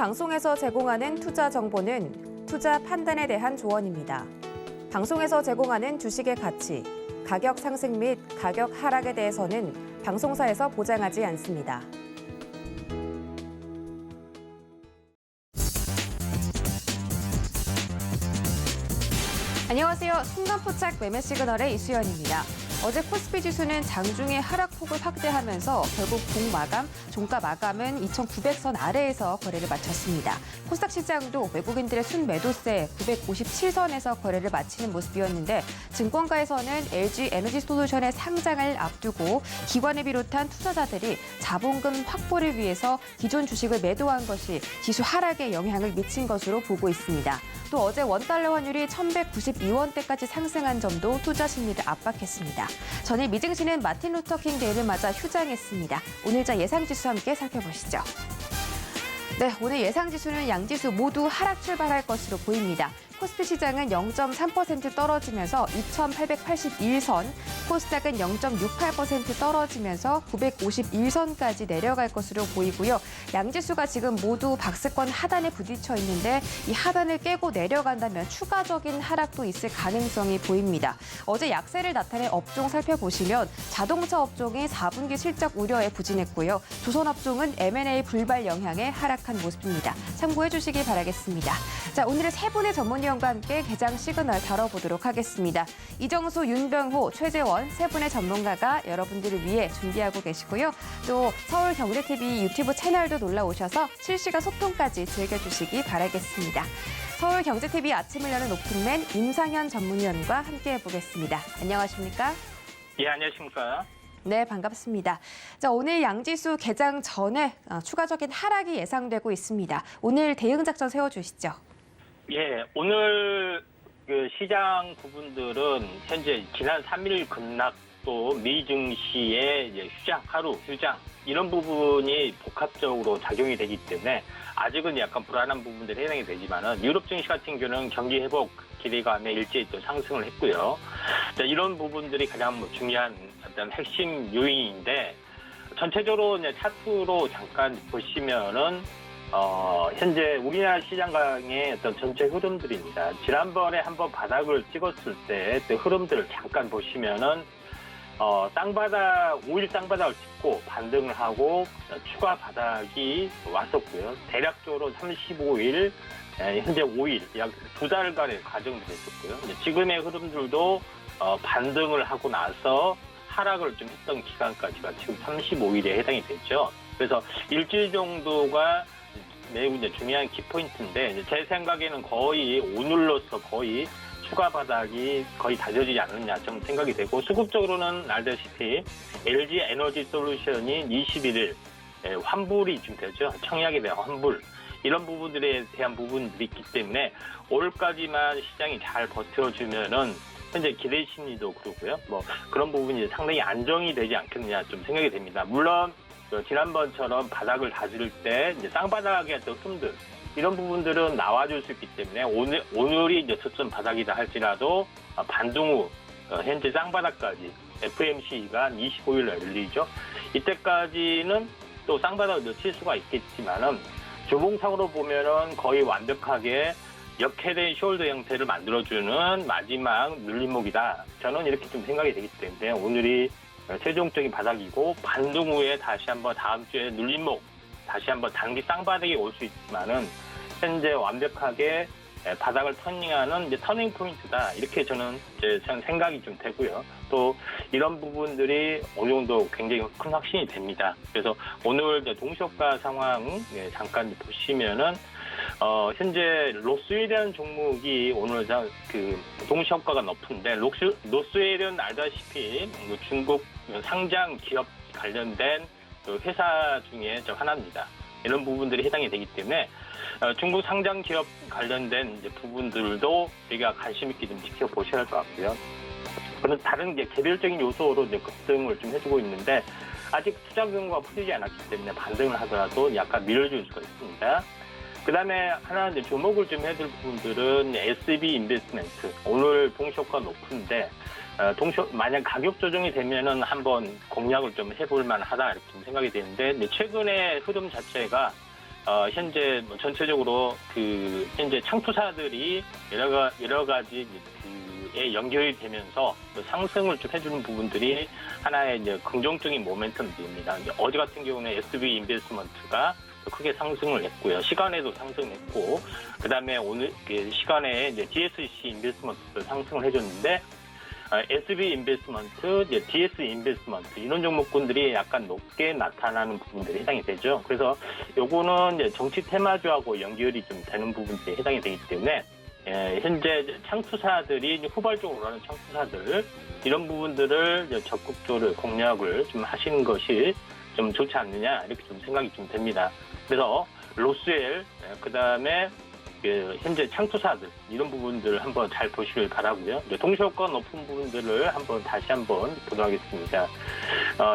방송에서 제공하는 투자 정보는 투자 판단에 대한 조언입니다. 방송에서 제공하는 주식의 가치, 가격 상승 및 가격 하락에 대해서는 방송사에서 보장하지 않습니다. 안녕하세요. 순간포착 매매 시그널의 이수연입니다. 어제 코스피 지수는 장중에 하락폭을 확대하면서 결국 종가 마감은 2,900선 아래에서 거래를 마쳤습니다. 코스닥 시장도 외국인들의 순매도세 957선에서 거래를 마치는 모습이었는데 증권가에서는 LG 에너지솔루션의 상장을 앞두고 기관을 비롯한 투자자들이 자본금 확보를 위해서 기존 주식을 매도한 것이 지수 하락에 영향을 미친 것으로 보고 있습니다. 또 어제 원달러 환율이 1,192원대까지 상승한 점도 투자 심리를 압박했습니다. 전일 미증시는 마틴 루터킹 데이를 맞아 휴장했습니다. 오늘자 예상지수 함께 살펴보시죠. 네, 오늘 예상지수는 양지수 모두 하락 출발할 것으로 보입니다. 코스피 시장은 0.3% 떨어지면서 2,881선, 코스닥은 0.68% 떨어지면서 951선까지 내려갈 것으로 보이고요. 양지수가 지금 모두 박스권 하단에 부딪혀 있는데 이 하단을 깨고 내려간다면 추가적인 하락도 있을 가능성이 보입니다. 어제 약세를 나타낸 업종 살펴보시면 자동차 업종이 4분기 실적 우려에 부진했고요. 조선업종은 M&A 불발 영향에 하락한 모습입니다. 참고해 주시기 바라겠습니다. 자, 오늘은 세 분의 전문위원과 함께 개장 시그널 다뤄보도록 하겠습니다. 이정수, 윤병호, 최재원 세 분의 전문가가 여러분들을 위해 준비하고 계시고요. 또 서울경제TV 유튜브 채널도 놀러 오셔서 실시간 소통까지 즐겨주시기 바라겠습니다. 서울경제TV 아침을 여는 오픈맨 임상현 전문위원과 함께 해보겠습니다. 안녕하십니까? 예, 안녕하십니까? 네, 반갑습니다. 자, 오늘 양지수 개장 전에 추가적인 하락이 예상되고 있습니다. 오늘 대응 작전 세워주시죠. 예, 오늘 그 시장 부분들은 현재 지난 3일 급락 또 미증시의 이제 하루 휴장 이런 부분이 복합적으로 작용이 되기 때문에 아직은 약간 불안한 부분들이 해당이 되지만은 유럽 증시 같은 경우는 경기 회복 기대감에 일제히 또 상승을 했고요. 자, 이런 부분들이 가장 중요한 어떤 핵심 요인인데 전체적으로 이제 차트로 잠깐 보시면은 현재 우리나라 시장강의 어떤 전체 흐름들입니다. 지난번에 한번 바닥을 찍었을 때 그 흐름들을 잠깐 보시면은 땅바닥 5일 땅바닥을 찍고 반등을 하고 추가 바닥이 왔었고요. 대략적으로 35일 현재 5일 약 2달간의 과정들이 있었고요. 지금의 흐름들도 반등을 하고 나서 하락을 좀 했던 기간까지가 지금 35일에 해당이 되죠. 그래서 일주일 정도가 매우 이제 중요한 키포인트인데 제 생각에는 거의 오늘로서 거의 추가 바닥이 거의 다져지지 않느냐 좀 생각이 되고 수급적으로는 알다시피 LG 에너지 솔루션이 21일 환불이 좀 되죠. 청약에 대한 환불 이런 부분들에 대한 부분들이 있기 때문에 올해까지만 시장이 잘 버텨주면은 현재 기대 심리도 그렇고요. 뭐 그런 부분이 상당히 안정이 되지 않겠느냐 좀 생각이 됩니다. 물론 지난번처럼 바닥을 다질 때 이제 쌍바닥의 어떤 흐름들 이런 부분들은 나와줄 수 있기 때문에 오늘이 이제 저점 바닥이다 할지라도 반등 후 현재 쌍바닥까지 FOMC가 25일 날 열리죠. 이때까지는 또 쌍바닥을 칠 수가 있겠지만은 주봉상으로 보면은 거의 완벽하게 역해된 숄더 형태를 만들어주는 마지막 눌림목이다. 저는 이렇게 좀 생각이 되기 때문에 오늘이 최종적인 바닥이고 반등 후에 다시 한번 다음 주에 눌림목 다시 한번 단기 쌍바닥이 올 수 있지만은 현재 완벽하게 바닥을 터닝하는 이제 터닝 포인트다 이렇게 저는 이제 생각이 좀 되고요. 또 이런 부분들이 어느 정도 굉장히 큰 확신이 됩니다. 그래서 오늘 이제 동시효과 상황 잠깐 보시면은 현재 로스웰이라는 종목이 오늘 그 동시효과가 높은데 로스웰은 알다시피 중국 상장 기업 관련된 회사 중에 하나입니다. 이런 부분들이 해당이 되기 때문에 중국 상장 기업 관련된 이제 부분들도 우리가 관심 있게 좀 지켜보셔야 할 것 같고요. 그런 다른 게 개별적인 요소로 이제 급등을 좀 해주고 있는데 아직 투자 규모가 풀리지 않았기 때문에 반등을 하더라도 약간 밀어줄 수가 있습니다. 그 다음에 하나 이제 주목을 좀 해둘 부분들은 SB 인베스트먼트 오늘 동시효과 높은데 만약 가격 조정이 되면은 한번 공략을 좀 해볼 만하다 이렇게 좀 생각이 되는데 최근의 흐름 자체가 현재 뭐 전체적으로 현재 창투사들이 여러 가지 에 연결이 되면서 상승을 좀 해주는 부분들이 하나의 이제 긍정적인 모멘텀입니다. 어제 같은 경우는 SB 인베스트먼트가 크게 상승을 했고요. 시간에도 상승했고, 그 다음에 오늘 시간에 이제 DSC 인베스트먼트도 상승을 해줬는데, SB 인베스트먼트, DS 인베스트먼트 이런 종목군들이 약간 높게 나타나는 부분들이 해당이 되죠. 그래서 요거는 이제 정치 테마주하고 연결이 좀 되는 부분들이 해당이 되기 때문에 현재 창투사들이 후발적으로 하는 창투사들 이런 부분들을 이제 적극적으로 공략을 좀 하시는 것이 좀 좋지 않느냐 이렇게 좀 생각이 좀 됩니다. 그래서 로스웰 그다음에 현재 창투사들 이런 부분들을 한번 잘 보시길 바라고요. 동시효과 높은 부분들을 다시 한번 보도록 하겠습니다.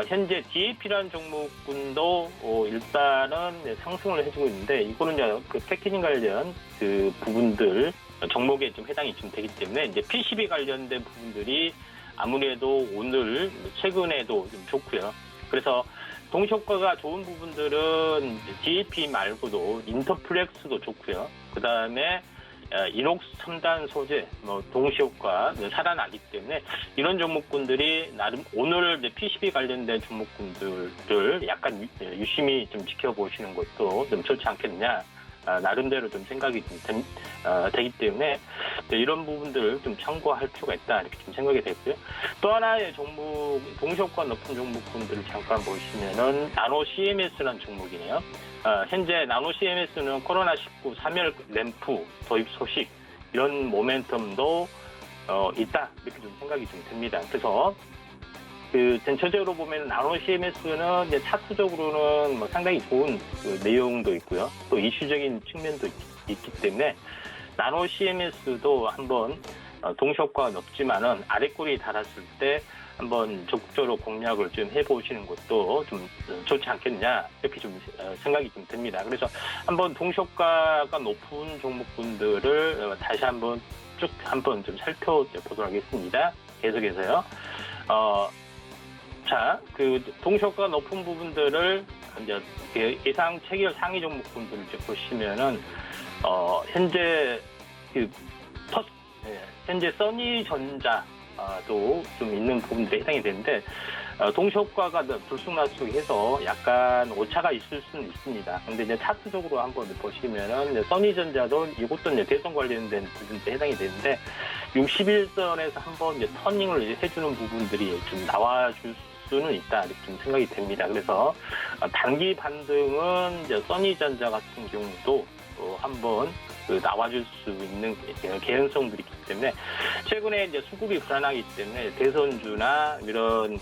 현재 DAP라는 종목군도 일단은 상승을 해주고 있는데 이거는 이제 패키징 관련 부분들 종목에 좀 해당이 좀 되기 때문에 이제 PCB 관련된 부분들이 아무래도 오늘 최근에도 좀 좋고요. 그래서 동시효과가 좋은 부분들은 DAP 말고도 인터플렉스도 좋고요. 그 다음에 이녹스 첨단 소재, 동시효과 살아나기 때문에 이런 종목군들이 나름 오늘 이제 PCB 관련된 종목군들을 약간 유심히 좀 지켜보시는 것도 좀 좋지 않겠느냐. 나름대로 좀 생각이 좀 되기 때문에 이런 부분들을 좀 참고할 필요가 있다 이렇게 좀 생각이 되고요. 또 하나의 종목 동시효과 높은 종목군들을 잠깐 보시면은 나노 CMS라는 종목이네요. 현재 나노 CMS는 코로나19 사멸 램프 도입 소식 이런 모멘텀도 있다 이렇게 좀 생각이 좀 듭니다. 그래서 전체적으로 보면 나노 CMS는 이제 차트적으로는 상당히 좋은 내용도 있고요. 또 이슈적인 측면도 있기 때문에 나노 CMS도 한번 동시효과가 높지만은 아래꼬리 달았을 때 한번 적극적으로 공략을 좀 해보시는 것도 좀 좋지 않겠냐 이렇게 좀 생각이 좀 듭니다. 그래서 한번 동시효과가 높은 종목군들을 다시 한번 쭉 한번 좀 살펴보도록 하겠습니다. 계속해서요. 자, 동시효과가 높은 부분들을 이제 예상 체결 상위 종목군들을 이제 보시면은 현재 현재 써니전자도 좀 있는 부분들이 해당이 되는데 동시효과가 들쑥날쑥해서 약간 오차가 있을 수는 있습니다. 근데 이제 차트적으로 한번 보시면은 써니전자도 이것도 이제 대선 관련된 부분들이 해당이 되는데 61선에서 한번 이제 터닝을 이제 해주는 부분들이 좀 나와줄 수는 있다 이렇게 좀 생각이 됩니다. 그래서 단기 반등은 이제 써니전자 같은 경우도 한번 나와줄 수 있는 개연성들이 있기 때문에 최근에 이제 수급이 불안하기 때문에 대선주나 이런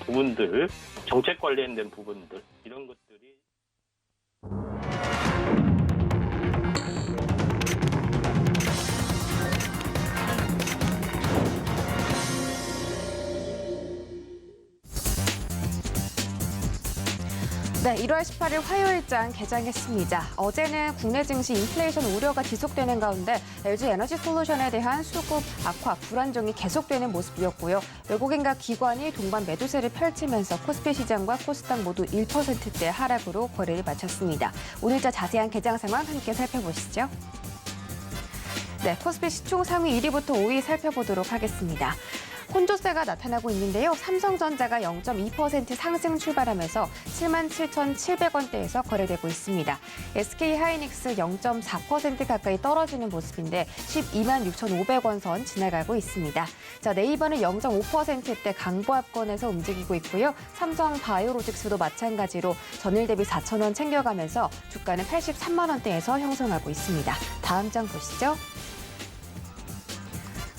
부분들 정책 관련된 부분들 이런 것들이 네, 1월 18일 화요일장 개장했습니다. 어제는 국내 증시 인플레이션 우려가 지속되는 가운데 LG 에너지 솔루션에 대한 수급 악화, 불안정이 계속되는 모습이었고요. 외국인과 기관이 동반 매도세를 펼치면서 코스피 시장과 코스닥 모두 1%대 하락으로 거래를 마쳤습니다. 오늘자 자세한 개장 상황 함께 살펴보시죠. 네, 코스피 시총 상위 1위부터 5위 살펴보도록 하겠습니다. 혼조세가 나타나고 있는데요. 삼성전자가 0.2% 상승 출발하면서 77,700원대에서 거래되고 있습니다. SK하이닉스 0.4% 가까이 떨어지는 모습인데 126,500원 선 지나가고 있습니다. 자, 네이버는 0.5%대 강보합권에서 움직이고 있고요. 삼성바이오로직스도 마찬가지로 전일 대비 4,000원 챙겨가면서 주가는 83만 원대에서 형성하고 있습니다. 다음 장 보시죠.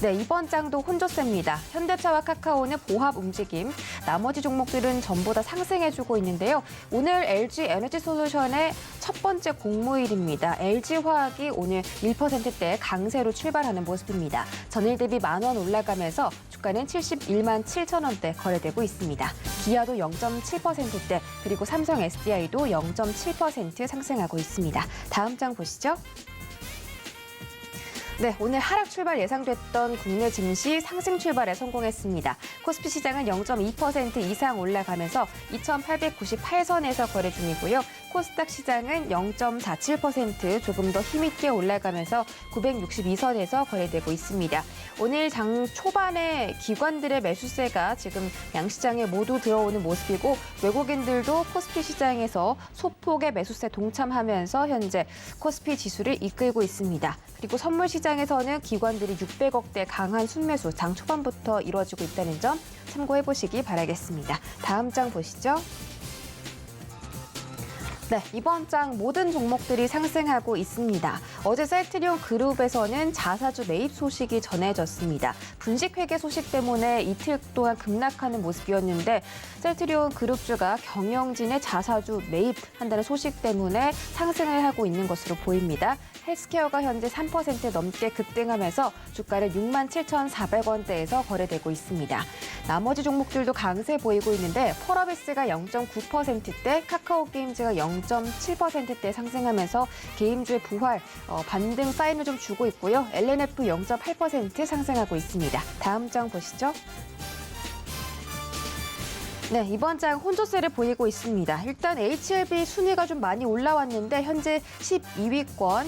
네, 이번 장도 혼조세입니다. 현대차와 카카오는 보합 움직임, 나머지 종목들은 전부 다 상승해주고 있는데요. 오늘 LG 에너지 솔루션의 첫 번째 공모일입니다. LG화학이 오늘 1%대 강세로 출발하는 모습입니다. 전일 대비 10,000원 올라가면서 주가는 71만 7천 원대 거래되고 있습니다. 기아도 0.7%대, 그리고 삼성 SDI도 0.7% 상승하고 있습니다. 다음 장 보시죠. 네, 오늘 하락 출발 예상됐던 국내 증시 상승 출발에 성공했습니다. 코스피 시장은 0.2% 이상 올라가면서 2,898선에서 거래 중이고요. 코스닥 시장은 0.47% 조금 더 힘있게 올라가면서 962선에서 거래되고 있습니다. 오늘 장 초반에 기관들의 매수세가 지금 양시장에 모두 들어오는 모습이고 외국인들도 코스피 시장에서 소폭의 매수세 동참하면서 현재 코스피 지수를 이끌고 있습니다. 그리고 선물 시장에서는 기관들이 600억대 강한 순매수 장 초반부터 이루어지고 있다는 점 참고해 보시기 바라겠습니다. 다음 장 보시죠. 네, 이번 장 모든 종목들이 상승하고 있습니다. 어제 셀트리온 그룹에서는 자사주 매입 소식이 전해졌습니다. 분식회계 소식 때문에 이틀 동안 급락하는 모습이었는데 셀트리온 그룹주가 경영진의 자사주 매입한다는 소식 때문에 상승을 하고 있는 것으로 보입니다. 헬스케어가 현재 3% 넘게 급등하면서 주가를 67,400원대에서 거래되고 있습니다. 나머지 종목들도 강세 보이고 있는데 펄어비스가 0.9%대, 카카오게임즈가 0.7%대 상승하면서 게임주의 부활, 반등 사인을 좀 주고 있고요. LNF 0.8% 상승하고 있습니다. 다음 장 보시죠. 네, 이번 장 혼조세를 보이고 있습니다. 일단 HLB 순위가 좀 많이 올라왔는데 현재 12위권,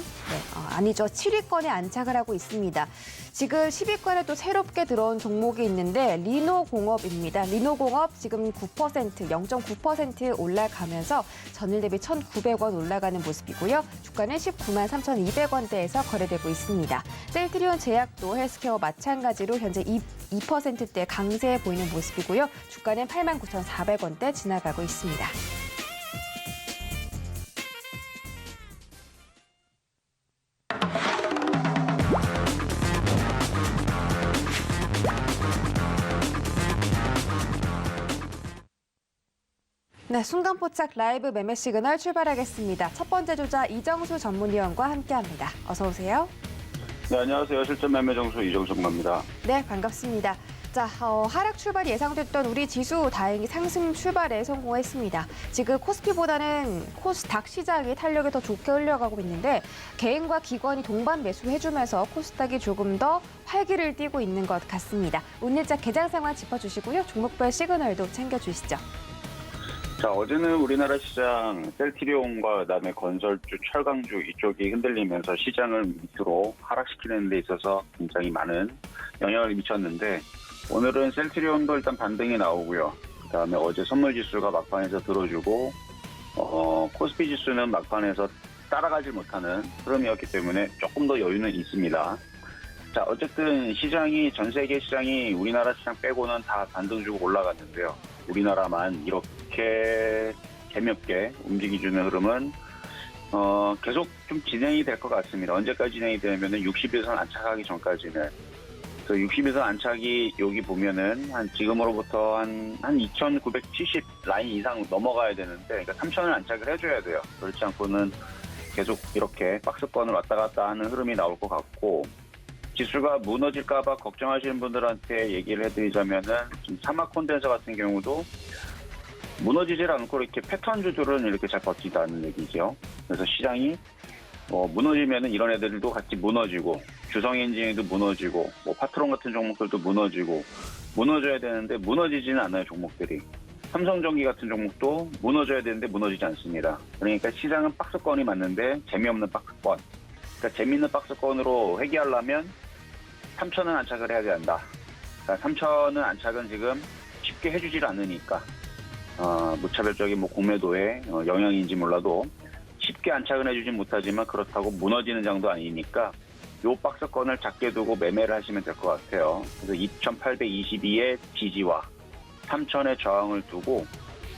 아니죠, 7위권에 안착을 하고 있습니다. 지금 10위권에 또 새롭게 들어온 종목이 있는데 리노공업입니다. 리노공업 지금 0.9% 올라가면서 전일 대비 1,900원 올라가는 모습이고요. 주가는 193만 3,200원대에서 거래되고 있습니다. 셀트리온 제약도 헬스케어 마찬가지로 현재 2%대 강세 보이는 모습이고요. 주가는 89,400원대 지나가고 있습니다. 네, 순간포착 라이브 매매 시그널 출발하겠습니다. 첫 번째 주자 이정수 전문위원과 함께합니다. 어서 오세요. 네, 안녕하세요. 실전 매매 정수 이정수 전문입니다. 네, 반갑습니다. 자, 하락 출발이 예상됐던 우리 지수 다행히 상승 출발에 성공했습니다. 지금 코스피보다는 코스닥 시장이 탄력이 더 좋게 흘러가고 있는데 개인과 기관이 동반 매수해주면서 코스닥이 조금 더 활기를 띠고 있는 것 같습니다. 오늘자 개장 상황 짚어주시고요. 종목별 시그널도 챙겨주시죠. 자, 어제는 우리나라 시장 셀트리온과 그다음에 건설주, 철강주 이쪽이 흔들리면서 시장을 밑으로 하락시키는 데 있어서 굉장히 많은 영향을 미쳤는데 오늘은 셀트리온도 일단 반등이 나오고요. 그다음에 어제 선물지수가 막판에서 들어주고 코스피 지수는 막판에서 따라가지 못하는 흐름이었기 때문에 조금 더 여유는 있습니다. 자, 어쨌든 시장이 전 세계 시장이 우리나라 시장 빼고는 다 반등 주고 올라갔는데요. 우리나라만 이렇게 재미없게 움직여주는 흐름은 계속 좀 진행이 될 것 같습니다. 언제까지 진행이 되냐면은 60일선 안착하기 전까지는. 그래서 60일선 안착이 여기 보면은 한 지금으로부터 한 2,970 라인 이상 넘어가야 되는데, 그러니까 3,000을 안착을 해줘야 돼요. 그렇지 않고는 계속 이렇게 박스권을 왔다 갔다 하는 흐름이 나올 것 같고, 지수가 무너질까봐 걱정하시는 분들한테 얘기를 해드리자면은 지금 사막 콘덴서 같은 경우도 무너지질 않고 이렇게 패턴주들은 이렇게 잘 버티지 않는 얘기죠. 그래서 시장이 무너지면은 이런 애들도 같이 무너지고 주성엔진도 무너지고 파트론 같은 종목들도 무너지고 무너져야 되는데 무너지지는 않아요, 종목들이. 삼성전기 같은 종목도 무너져야 되는데 무너지지 않습니다. 그러니까 시장은 박스권이 맞는데 재미없는 박스권. 그러니까 재미있는 박스권으로 회귀하려면 3,000은 안착을 해야 된다. 그러니까 3,000은 안착은 지금 쉽게 해주질 않으니까 무차별적인 공매도에 영향인지 몰라도 쉽게 안착은 해주진 못하지만 그렇다고 무너지는 장도 아니니까 요 박스권을 작게 두고 매매를 하시면 될 것 같아요. 그래서 2,822의 지지와 3,000의 저항을 두고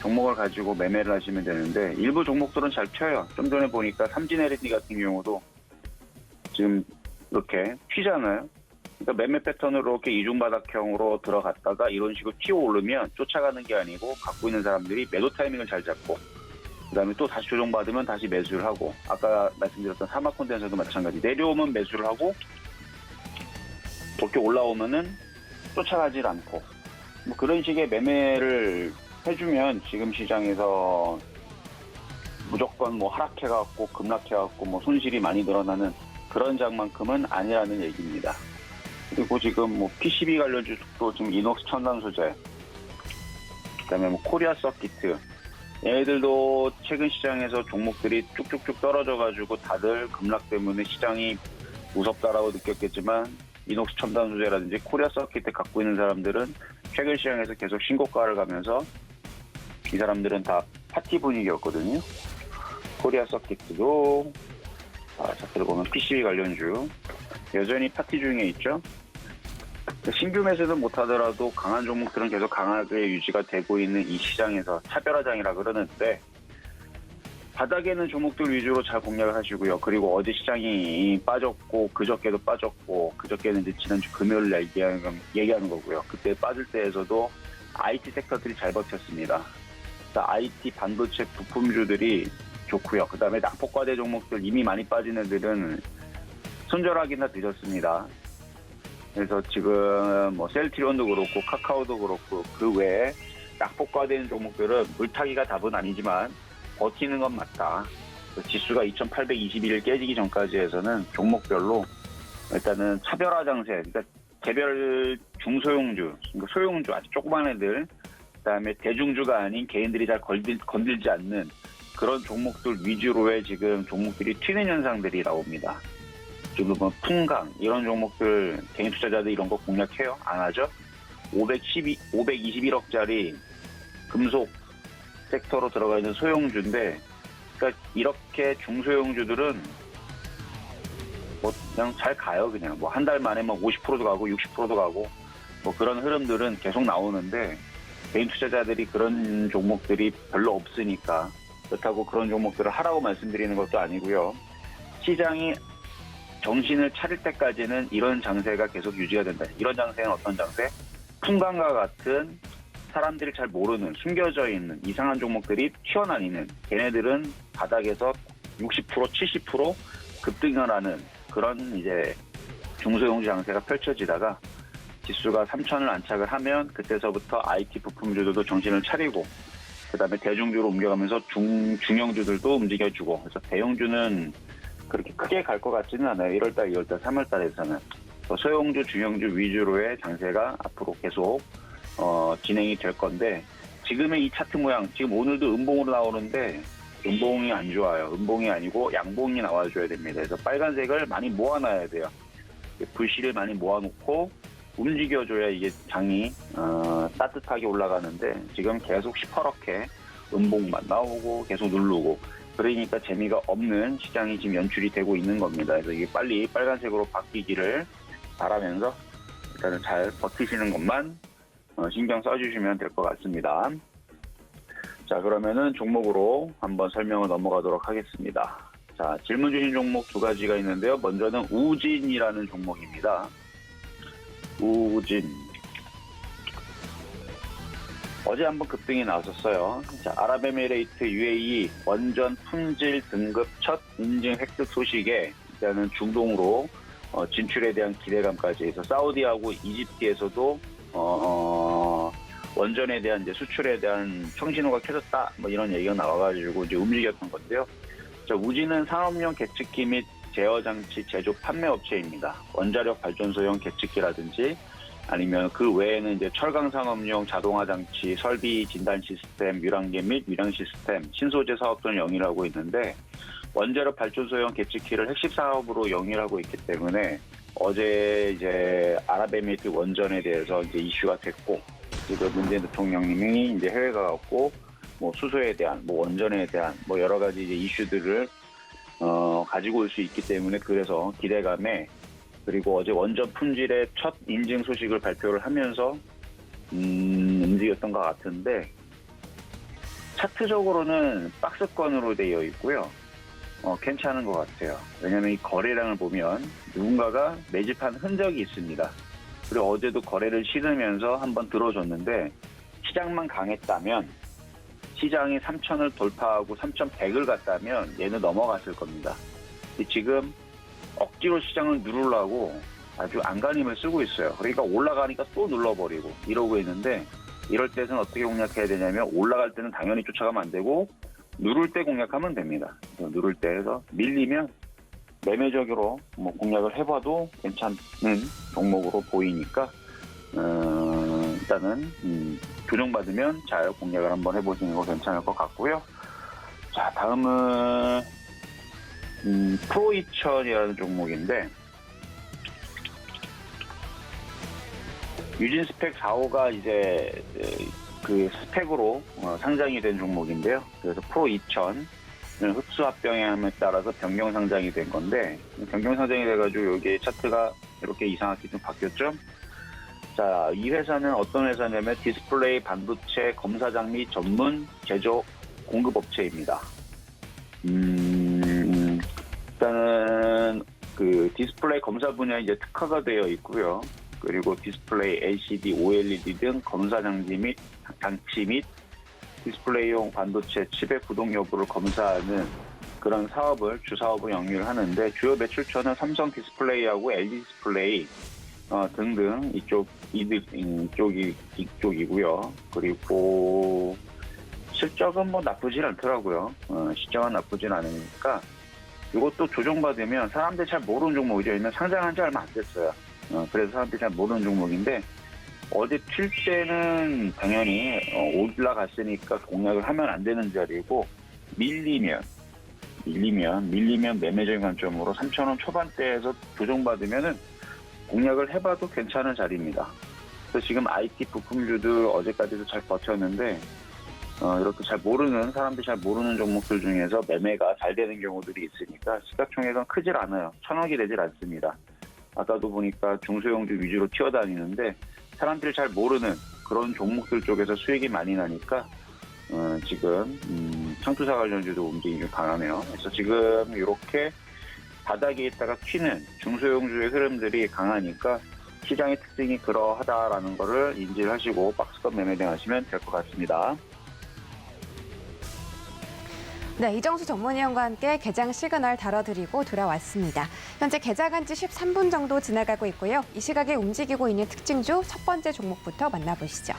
종목을 가지고 매매를 하시면 되는데 일부 종목들은 잘 펴요. 좀 전에 보니까 삼진LND 같은 경우도 지금 이렇게 튀잖아요. 그러니까 매매 패턴으로 이렇게 이중바닥형으로 들어갔다가 이런 식으로 튀어 오르면 쫓아가는 게 아니고 갖고 있는 사람들이 매도 타이밍을 잘 잡고 그다음에 또 다시 조정받으면 다시 매수를 하고 아까 말씀드렸던 사막 콘덴서도 마찬가지 내려오면 매수를 하고 이렇게 올라오면은 쫓아가질 않고 그런 식의 매매를 해주면 지금 시장에서 무조건 하락해갖고 급락해갖고 손실이 많이 늘어나는 그런 장만큼은 아니라는 얘기입니다. 그리고 지금 뭐 PCB 관련 주식도 지금 이녹스 첨단 소재, 그다음에 뭐 코리아 서키트, 얘네들도 최근 시장에서 종목들이 쭉쭉쭉 떨어져가지고 다들 급락 때문에 시장이 무섭다라고 느꼈겠지만 이녹스 첨단 소재라든지 코리아 서키트 갖고 있는 사람들은 최근 시장에서 계속 신고가를 가면서 이 사람들은 다 파티 분위기였거든요. 코리아 서키트도 차트를 보면 PCB 관련주 여전히 파티 중에 있죠. 신규 매수는 못하더라도 강한 종목들은 계속 강하게 유지가 되고 있는 이 시장에서 차별화장이라 그러는데 바닥에 있는 종목들 위주로 잘 공략을 하시고요. 그리고 어제 시장이 빠졌고 그저께도 빠졌고 그저께는 이제 지난주 금요일 얘기하는 거고요. 그때 빠질 때에서도 IT 섹터들이 잘 버텼습니다. IT 반도체 부품주들이 좋고요. 그 다음에 낙폭과대 종목들 이미 많이 빠진 애들은 손절하기나 늦었습니다. 그래서 지금 뭐 셀트리온도 그렇고 카카오도 그렇고 그 외에 낙폭과대인 종목들은 물타기가 답은 아니지만 버티는 건 맞다. 지수가 2821을 깨지기 전까지 해서는 종목별로 일단은 차별화 장세, 그러니까 개별 중소형주, 그러니까 소형주 아주 조그만 애들, 그다음에 대중주가 아닌 개인들이 잘 건들지 않는 그런 종목들 위주로의 지금 종목들이 튀는 현상들이 나옵니다. 지금 뭐 풍강 이런 종목들 개인 투자자들 이런 거 공략해요? 안 하죠? 521억짜리 금속 섹터로 들어가 있는 소형주인데, 그러니까 이렇게 중소형주들은 뭐 그냥 잘 가요. 그냥 뭐 한 달 만에 뭐 50%도 가고 60%도 가고 뭐 그런 흐름들은 계속 나오는데 개인 투자자들이 그런 종목들이 별로 없으니까 그렇다고 그런 종목들을 하라고 말씀드리는 것도 아니고요. 시장이 정신을 차릴 때까지는 이런 장세가 계속 유지가 된다. 이런 장세는 어떤 장세? 풍광과 같은 사람들이 잘 모르는 숨겨져 있는 이상한 종목들이 튀어나오는, 걔네들은 바닥에서 60% 70% 급등을 하는 그런 이제 중소형주 장세가 펼쳐지다가 지수가 3,000을 안착을 하면 그때서부터 IT 부품주들도 정신을 차리고 그다음에 대중주로 옮겨가면서 중형주들도 움직여주고, 그래서 대형주는 그렇게 크게 갈 것 같지는 않아요. 1월달, 2월달, 3월달에서는 소형주, 중형주 위주로의 장세가 앞으로 계속 진행이 될 건데, 지금의 이 차트 모양, 지금 오늘도 음봉으로 나오는데 음봉이 안 좋아요. 음봉이 아니고 양봉이 나와줘야 됩니다. 그래서 빨간색을 많이 모아놔야 돼요. 불씨를 많이 모아놓고 움직여줘야 이게 장이 따뜻하게 올라가는데, 지금 계속 시퍼렇게 음봉만 나오고 계속 누르고, 그러니까 재미가 없는 시장이 지금 연출이 되고 있는 겁니다. 그래서 이게 빨리 빨간색으로 바뀌기를 바라면서 일단은 잘 버티시는 것만 신경 써주시면 될 것 같습니다. 자, 그러면은 종목으로 한번 설명을 넘어가도록 하겠습니다. 자, 질문 주신 종목 두 가지가 있는데요. 먼저는 우진이라는 종목입니다. 우진. 어제 한번 급등이 나왔었어요. 자, 아랍에미레이트 UAE 원전 품질 등급 첫 인증 획득 소식에 일단은 중동으로 진출에 대한 기대감까지 해서 사우디하고 이집트에서도 원전에 대한 이제 수출에 대한 청신호가 켜졌다, 뭐 이런 얘기가 나와가지고 이제 움직였던 건데요. 자, 우진은 산업용 계측기 및 제어 장치 제조 판매 업체입니다. 원자력 발전소용 계측기라든지 아니면 그 외에는 이제 철강 산업용 자동화 장치, 설비 진단 시스템, 유랑계 및 유량 시스템, 신소재 사업 등을 영위하고 있는데, 원자력 발전소용 계측기를 핵심 사업으로 영위하고 있기 때문에 어제 이제 아랍에미리트 원전에 대해서 이제 이슈가 됐고, 지금 문재인 대통령님이 이제 해외 가갖고 뭐 수소에 대한, 뭐 원전에 대한 뭐 여러 가지 이제 이슈들을 가지고 올 수 있기 때문에, 그래서 기대감에, 그리고 어제 원전 품질의 첫 인증 소식을 발표를 하면서 움직였던 것 같은데, 차트적으로는 박스권으로 되어 있고요. 괜찮은 것 같아요. 왜냐하면 이 거래량을 보면 누군가가 매집한 흔적이 있습니다. 그리고 어제도 거래를 실으면서 한번 들어줬는데, 시장만 강했다면, 시장이 3,000을 돌파하고 3,100을 갔다면 얘는 넘어갔을 겁니다. 지금 억지로 시장을 누르려고 아주 안간힘을 쓰고 있어요. 그러니까 올라가니까 또 눌러버리고 이러고 있는데, 이럴 때는 어떻게 공략해야 되냐면, 올라갈 때는 당연히 쫓아가면 안 되고 누를 때 공략하면 됩니다. 누를 때 해서 밀리면 매매적으로 뭐 공략을 해봐도 괜찮은 종목으로 보이니까 일단은 조정받으면 잘 공략을 한번 해보시는 거 괜찮을 것 같고요. 자, 다음은 프로2000이라는 종목인데 유진 스펙 4호가 이제 그 스펙으로 상장이 된 종목인데요. 그래서 프로2000 흡수합병함에 따라서 변경 상장이 된 건데, 변경 상장이 돼가지고 여기 차트가 이렇게 이상하게 좀 바뀌었죠. 자, 이 회사는 어떤 회사냐면 디스플레이 반도체 검사 장비 전문 제조 공급업체입니다. 일단은 그 디스플레이 검사 분야에 이제 특화가 되어 있고요. 그리고 디스플레이, LCD, OLED 등 검사 장치 및 디스플레이용 반도체 칩의 구동 여부를 검사하는 그런 사업을 주사업을 영위를 하는데, 주요 매출처는 삼성 디스플레이하고 LG 디스플레이 등등 이쪽이고요. 그리고 실적은 뭐 나쁘진 않더라고요. 시장은 나쁘진 않으니까 이것도 조정받으면 사람들이 잘 모르는 종목이죠. 왜냐면 상장한 지 얼마 안 됐어요. 그래서 사람들이 잘 모르는 종목인데, 어제 튈 때는 당연히 올라갔으니까 공략을 하면 안 되는 자리고, 밀리면 매매적인 관점으로 3,000원 초반대에서 조정받으면은 공략을 해봐도 괜찮은 자리입니다. 그래서 지금 IT 부품주들 어제까지도 잘 버텼는데, 이렇게 사람들이 잘 모르는 종목들 중에서 매매가 잘 되는 경우들이 있으니까 시가총액은 크질 않아요. 1,000억이 되질 않습니다. 아까도 보니까 중소형주 위주로 튀어다니는데, 사람들이 잘 모르는 그런 종목들 쪽에서 수익이 많이 나니까 지금 창투사 관련주도 움직임이 좀 강하네요. 그래서 지금 이렇게 바닥에 있다가 튀는 중소형주의 흐름들이 강하니까 시장의 특징이 그러하다라는 거를 인지를 하시고 박스권 매매 등하시면 될 것 같습니다. 네, 이정수 전문위원과 함께 개장 시그널 다뤄드리고 돌아왔습니다. 현재 개장한 지 13분 정도 지나가고 있고요. 이 시각에 움직이고 있는 특징주 첫 번째 종목부터 만나보시죠.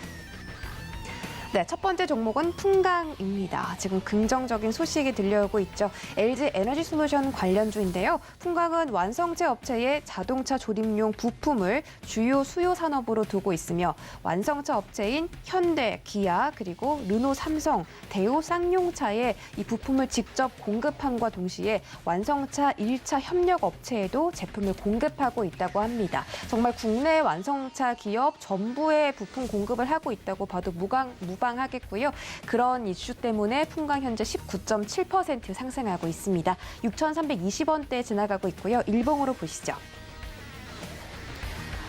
네, 첫 번째 종목은 풍강입니다. 지금 긍정적인 소식이 들려오고 있죠. LG 에너지솔루션 관련주인데요. 풍강은 완성체 업체의 자동차 조립용 부품을 주요 수요 산업으로 두고 있으며, 완성차 업체인 현대, 기아, 그리고 르노, 삼성, 대우, 쌍용차에 이 부품을 직접 공급함과 동시에 완성차 1차 협력 업체에도 제품을 공급하고 있다고 합니다. 정말 국내 완성차 기업 전부의 부품 공급을 하고 있다고 봐도 무방하겠고요. 그런 이슈 때문에 풍강 현재 19.7% 상승하고 있습니다. 6,320원대 지나가고 있고요. 일봉으로 보시죠.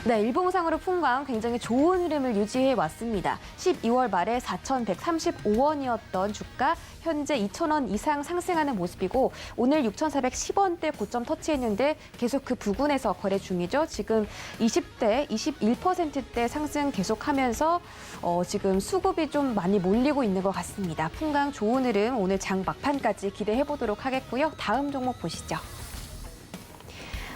네, 일봉상으로 풍강 굉장히 좋은 흐름을 유지해 왔습니다. 12월 말에 4,135원이었던 주가 현재 2,000원 이상 상승하는 모습이고, 오늘 6,410원대 고점 터치했는데 계속 그 부근에서 거래 중이죠. 지금 20대, 21%대 상승 계속하면서 지금 수급이 좀 많이 몰리고 있는 것 같습니다. 풍강 좋은 흐름 오늘 장 막판까지 기대해 보도록 하겠고요. 다음 종목 보시죠.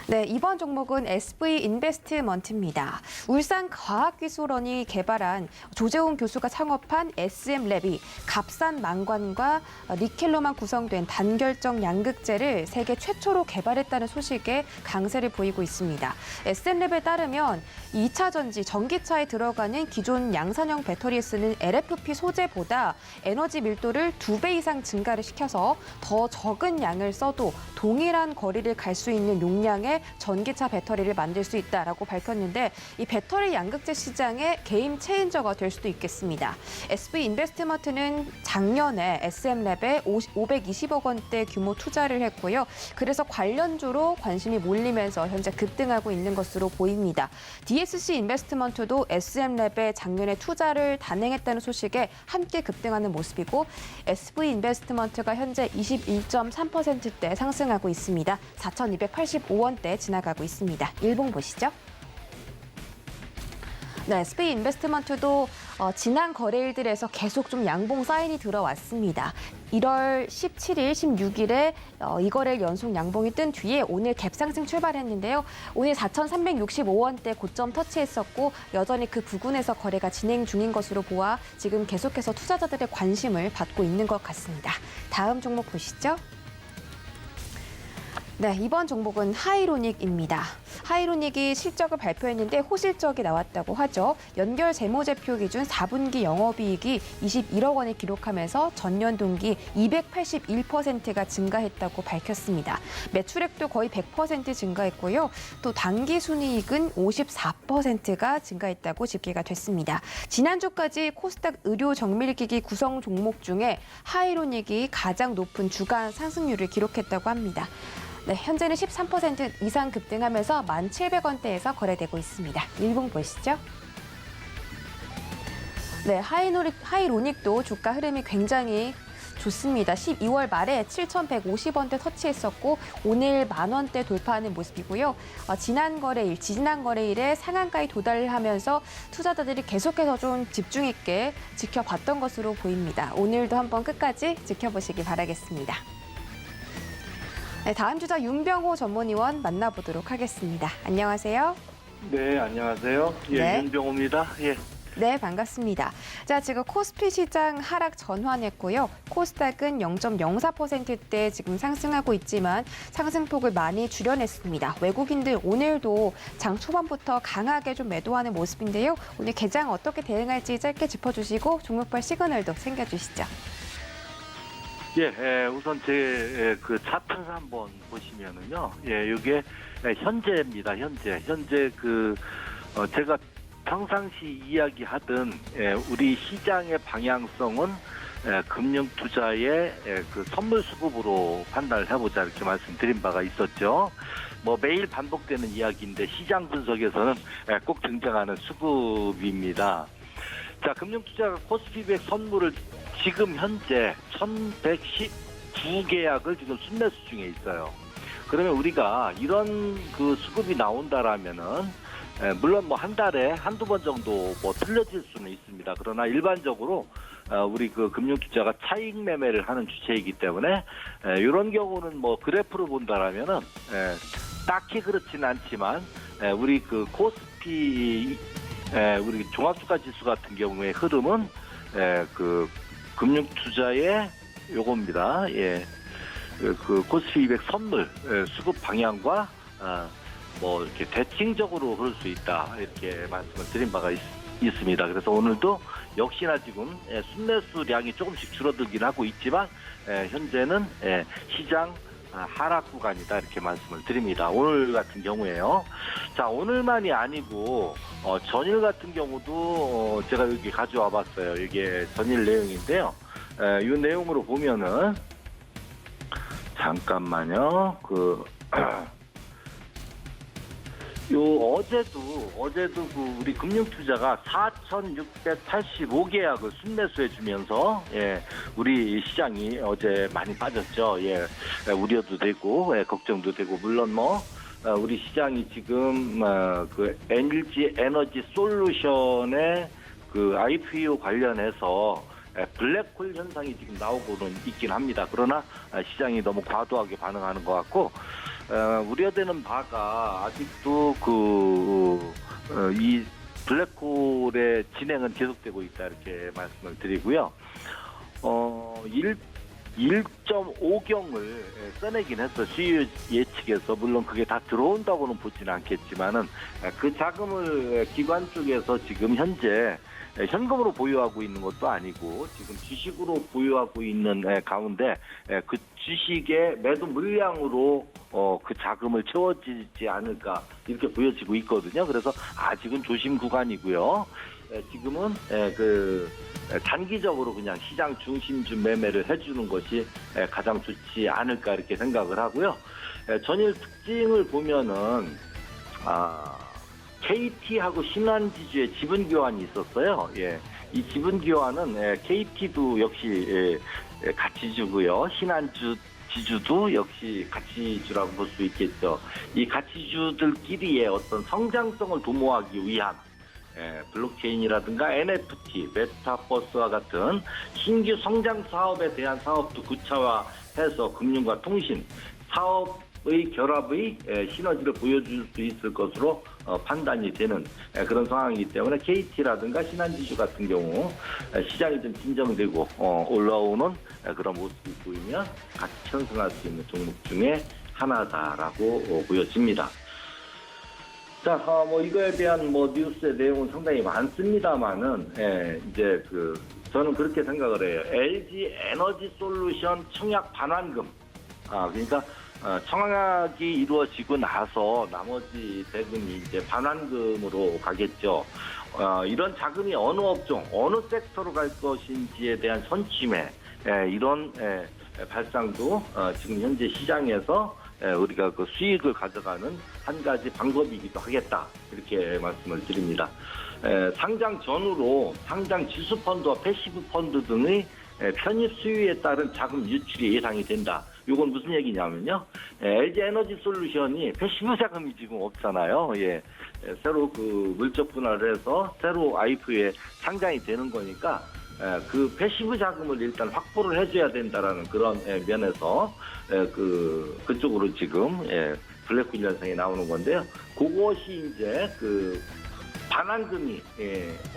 네, 이번 종목은 SV인베스트먼트입니다. 울산과학기술원이 개발한 조재훈 교수가 창업한 SM랩이 값산 망관과 니켈로만 구성된 단결정 양극재를 세계 최초로 개발했다는 소식에 강세를 보이고 있습니다. SM랩에 따르면 2차 전지, 전기차에 들어가는 기존 양산형 배터리에 쓰는 LFP 소재보다 에너지 밀도를 2배 이상 증가를 시켜서 더 적은 양을 써도 동일한 거리를 갈 수 있는 용량의 전기차 배터리를 만들 수 있다라고 밝혔는데, 이 배터리 양극재 시장의 게임 체인저가 될 수도 있겠습니다. SV인베스트먼트는 작년에 SM랩에 520억 원대 규모 투자를 했고요. 그래서 관련주로 관심이 몰리면서 현재 급등하고 있는 것으로 보입니다. DSC 인베스트먼트도 SM랩에 작년에 투자를 단행했다는 소식에 함께 급등하는 모습이고, SV인베스트먼트가 현재 21.3%대 상승하고 있습니다. 4,285원대 지나가고 있습니다. 일봉 보시죠. 네, SV인베스트먼트도 지난 거래일들에서 계속 좀 양봉 사인이 들어왔습니다. 1월 17일, 16일에 이 거래일 연속 양봉이 뜬 뒤에 오늘 갭상승 출발했는데요. 오늘 4,365원대 고점 터치했었고, 여전히 그 부근에서 거래가 진행 중인 것으로 보아 지금 계속해서 투자자들의 관심을 받고 있는 것 같습니다. 다음 종목 보시죠. 네, 이번 종목은 하이로닉입니다. 하이로닉이 실적을 발표했는데 호실적이 나왔다고 하죠. 연결 재무제표 기준 4분기 영업이익이 21억 원을 기록하면서 전년 동기 281%가 증가했다고 밝혔습니다. 매출액도 거의 100% 증가했고요. 또 당기 순이익은 54%가 증가했다고 집계가 됐습니다. 지난주까지 코스닥 의료 정밀기기 구성 종목 중에 하이로닉이 가장 높은 주간 상승률을 기록했다고 합니다. 네, 현재는 13% 이상 급등하면서 1,700원대에서 거래되고 있습니다. 일봉 보시죠. 네, 하이로닉도 주가 흐름이 굉장히 좋습니다. 12월 말에 7,150원대 터치했었고 오늘 10,000원대 돌파하는 모습이고요. 지난 거래일에 상한가에 도달하면서 투자자들이 계속해서 좀 집중 있게 지켜봤던 것으로 보입니다. 오늘도 한번 끝까지 지켜보시기 바라겠습니다. 네, 다음 주자 윤병호 전문위원 만나보도록 하겠습니다. 안녕하세요. 네, 안녕하세요. 예, 네. 윤병호입니다. 예. 네, 반갑습니다. 자, 지금 코스피 시장 하락 전환했고요. 코스닥은 0.04%대 지금 상승하고 있지만 상승폭을 많이 줄여냈습니다. 외국인들 오늘도 장 초반부터 강하게 좀 매도하는 모습인데요. 오늘 개장 어떻게 대응할지 짧게 짚어주시고 종목별 시그널도 챙겨주시죠. 예, 우선 제 그 차트를 한번 보시면은요. 예, 이게 현재입니다. 현재 제가 평상시 이야기하던 우리 시장의 방향성은 금융 투자의 그 선물 수급으로 판단을 해보자 이렇게 말씀드린 바가 있었죠. 뭐 매일 반복되는 이야기인데 시장 분석에서는 꼭 등장하는 수급입니다. 자, 금융투자가 코스피 100 선물을 지금 현재 1,119계약을 지금 순매수 중에 있어요. 그러면 우리가 이런 그 수급이 나온다라면은 물론 뭐 한 달에 한두 번 정도 뭐 틀려질 수는 있습니다. 그러나 일반적으로 우리 그 금융투자가 차익 매매를 하는 주체이기 때문에 이런 경우는 뭐 그래프로 본다라면은 딱히 그렇지는 않지만 우리 그 코스피 우리 종합주가 지수 같은 경우의 흐름은 그 금융투자의 요겁니다. 예, 그 코스피 200 선물 수급 방향과 뭐 이렇게 대칭적으로 흐를 수 있다 이렇게 말씀을 드린 바가 있습니다. 그래서 오늘도 역시나 지금 순매수량이 조금씩 줄어들긴 하고 있지만 현재는 시장 하락 구간이다 이렇게 말씀을 드립니다. 오늘 같은 경우에요. 자, 오늘만이 아니고 전일 같은 경우도 제가 여기 가져와 봤어요. 이게 전일 내용인데요. 이 내용으로 보면은 잠깐만요. 어제도 그 우리 금융투자가 4,685계약을 순매수해 주면서 우리 시장이 어제 많이 빠졌죠. 우려도 되고 걱정도 되고 물론 뭐 우리 시장이 지금 그 LG 에너지 솔루션의 그 IPO 관련해서 블랙홀 현상이 지금 나오고는 있긴 합니다. 그러나 시장이 너무 과도하게 반응하는 것 같고 우려되는 바가 아직도 이 블랙홀의 진행은 계속되고 있다 이렇게 말씀을 드리고요. 1.5경을 써내긴 했어. 수요 예측에서. 물론 그게 다 들어온다고는 보지는 않겠지만은 그 자금을 기관 쪽에서 지금 현재 현금으로 보유하고 있는 것도 아니고 지금 주식으로 보유하고 있는 가운데 그 주식의 매도 물량으로 그 자금을 채워지지 않을까 이렇게 보여지고 있거든요. 그래서 아직은 조심 구간이고요. 지금은 그 단기적으로 그냥 시장 중심주 매매를 해주는 것이 가장 좋지 않을까 이렇게 생각을 하고요. 전일 특징을 보면은 KT하고 신한지주의 지분 교환이 있었어요. 이 지분 교환은 KT도 역시 가치주고요. 신한지주도 역시 가치주라고 볼 수 있겠죠. 이 가치주들끼리의 어떤 성장성을 도모하기 위한 블록체인이라든가 NFT, 메타버스와 같은 신규 성장 사업에 대한 사업도 구체화해서 금융과 통신, 사업의 결합의 시너지를 보여줄 수 있을 것으로 판단이 되는 그런 상황이기 때문에 KT라든가 신한지주 같은 경우 시장이 좀 진정되고 올라오는 그런 모습이 보이면 같이 편승할 수 있는 종목 중에 하나다라고 보여집니다. 자, 뭐 이거에 대한 뭐 뉴스의 내용은 상당히 많습니다만은 이제 저는 그렇게 생각을 해요. LG 에너지 솔루션 청약 반환금. 그러니까 청약이 이루어지고 나서 나머지 대금이 이제 반환금으로 가겠죠. 이런 자금이 어느 업종, 어느 섹터로 갈 것인지에 대한 선취매, 이런 발상도 지금 현재 시장에서 우리가 그 수익을 가져가는 한 가지 방법이기도 하겠다. 이렇게 말씀을 드립니다. 상장 전후로 상장 지수 펀드와 패시브 펀드 등의 편입 수요에 따른 자금 유출이 예상이 된다. 이건 무슨 얘기냐면요. LG 에너지 솔루션이 패시브 자금이 지금 없잖아요. 새로 물적 분할을 해서 새로 IPO에 상장이 되는 거니까 그 패시브 자금을 일단 확보를 해줘야 된다라는 그런 면에서 그쪽으로 지금 블랙홀 현상이 나오는 건데요. 그것이 이제 반환금이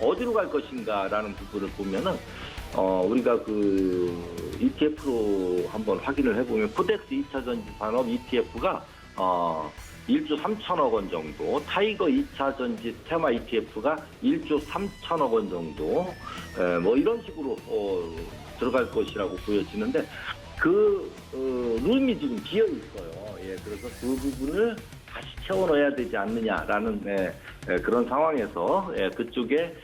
어디로 갈 것인가라는 부분을 보면은 우리가 ETF로 한번 확인을 해보면 코덱스 2차 전지 산업 ETF가 1조 3천억 원 정도, 타이거 2차 전지 테마 ETF가 1조 3천억 원 정도, 뭐 이런 식으로 들어갈 것이라고 보여지는데 룸이 지금 비어 있어요. 그래서 그 부분을 다시 채워 넣어야 되지 않느냐라는 그런 상황에서 그쪽에